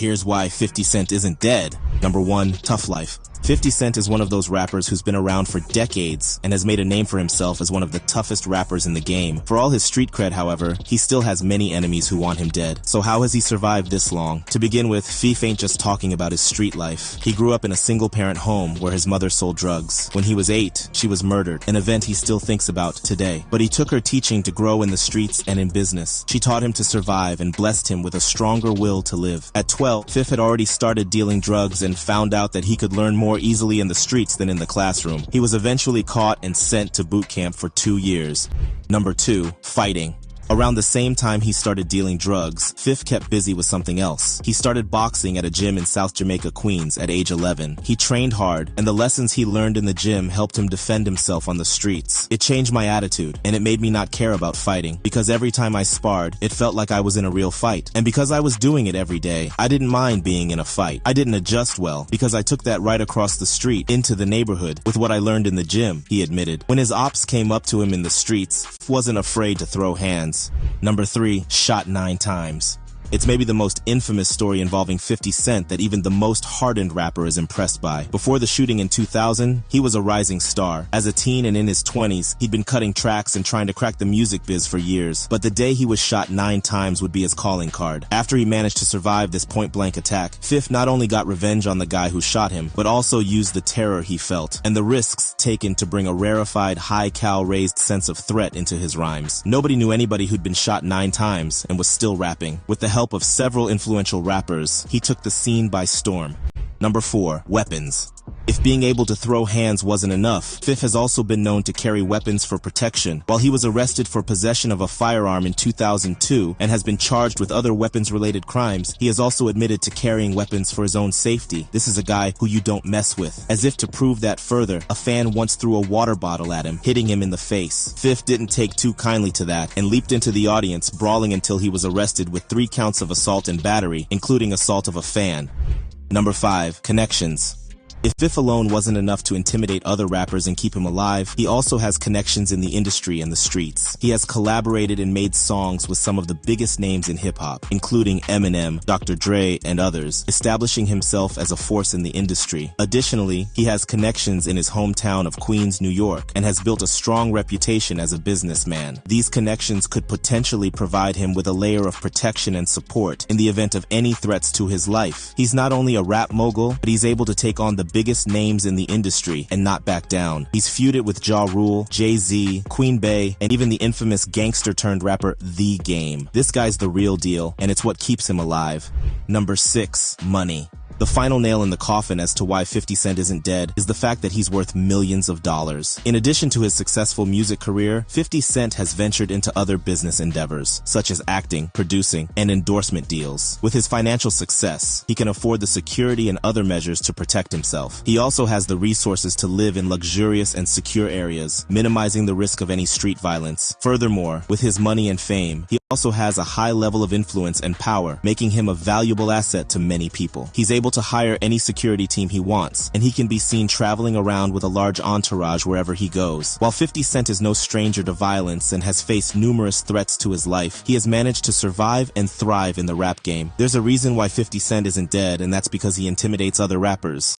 Here's why 50 Cent isn't dead. Number 1. Tough life. 50 Cent is one of those rappers who's been around for decades and has made a name for himself as one of the toughest rappers in the game. For all his street cred, however, he still has many enemies who want him dead. So how has he survived this long? To begin with, Fif ain't just talking about his street life. He grew up in a single-parent home where his mother sold drugs. When he was 8, she was murdered, an event he still thinks about today. But he took her teaching to grow in the streets and in business. She taught him to survive and blessed him with a stronger will to live. At 12, Fif had already started dealing drugs and found out that he could learn more easily in the streets than in the classroom. He was eventually caught and sent to boot camp for 2 years. Number 2. Fighting. Around the same time he started dealing drugs, Fif kept busy with something else. He started boxing at a gym in South Jamaica, Queens at age 11. He trained hard, and the lessons he learned in the gym helped him defend himself on the streets. It changed my attitude, and it made me not care about fighting, because every time I sparred, it felt like I was in a real fight. And because I was doing it every day, I didn't mind being in a fight. I didn't adjust well, because I took that right across the street into the neighborhood with what I learned in the gym, he admitted. When his ops came up to him in the streets, Fif wasn't afraid to throw hands. Number 3. Shot 9 times. It's maybe the most infamous story involving 50 Cent that even the most hardened rapper is impressed by. Before the shooting in 2000, he was a rising star. As a teen and in his 20s, he'd been cutting tracks and trying to crack the music biz for years. But the day he was shot 9 times would be his calling card. After he managed to survive this point-blank attack, Fif not only got revenge on the guy who shot him, but also used the terror he felt and the risks taken to bring a rarefied, high-cal raised sense of threat into his rhymes. Nobody knew anybody who'd been shot 9 times and was still rapping. With the help of several influential rappers, he took the scene by storm. Number 4. Weapons. If being able to throw hands wasn't enough, Fif has also been known to carry weapons for protection. While he was arrested for possession of a firearm in 2002 and has been charged with other weapons-related crimes, he has also admitted to carrying weapons for his own safety. This is a guy who you don't mess with. As if to prove that further, a fan once threw a water bottle at him, hitting him in the face. Fif didn't take too kindly to that and leaped into the audience, brawling until he was arrested with 3 counts of assault and battery, including assault of a fan. Number 5. Connections. If Fif alone wasn't enough to intimidate other rappers and keep him alive, he also has connections in the industry and the streets. He has collaborated and made songs with some of the biggest names in hip-hop, including Eminem, Dr. Dre, and others, establishing himself as a force in the industry. Additionally, he has connections in his hometown of Queens, New York, and has built a strong reputation as a businessman. These connections could potentially provide him with a layer of protection and support in the event of any threats to his life. He's not only a rap mogul, but he's able to take on the biggest names in the industry and not back down. He's feuded with Ja Rule, Jay-Z, Queen Bey, and even the infamous gangster-turned-rapper The Game. This guy's the real deal, and it's what keeps him alive. Number 6. Money. The final nail in the coffin as to why 50 Cent isn't dead is the fact that he's worth millions of dollars. In addition to his successful music career, 50 Cent has ventured into other business endeavors, such as acting, producing, and endorsement deals. With his financial success, he can afford the security and other measures to protect himself. He also has the resources to live in luxurious and secure areas, minimizing the risk of any street violence. Furthermore, with his money and fame, he also has a high level of influence and power, making him a valuable asset to many people. He's able to hire any security team he wants, and he can be seen traveling around with a large entourage wherever he goes. While 50 Cent is no stranger to violence and has faced numerous threats to his life, he has managed to survive and thrive in the rap game. There's a reason why 50 Cent isn't dead, and that's because he intimidates other rappers.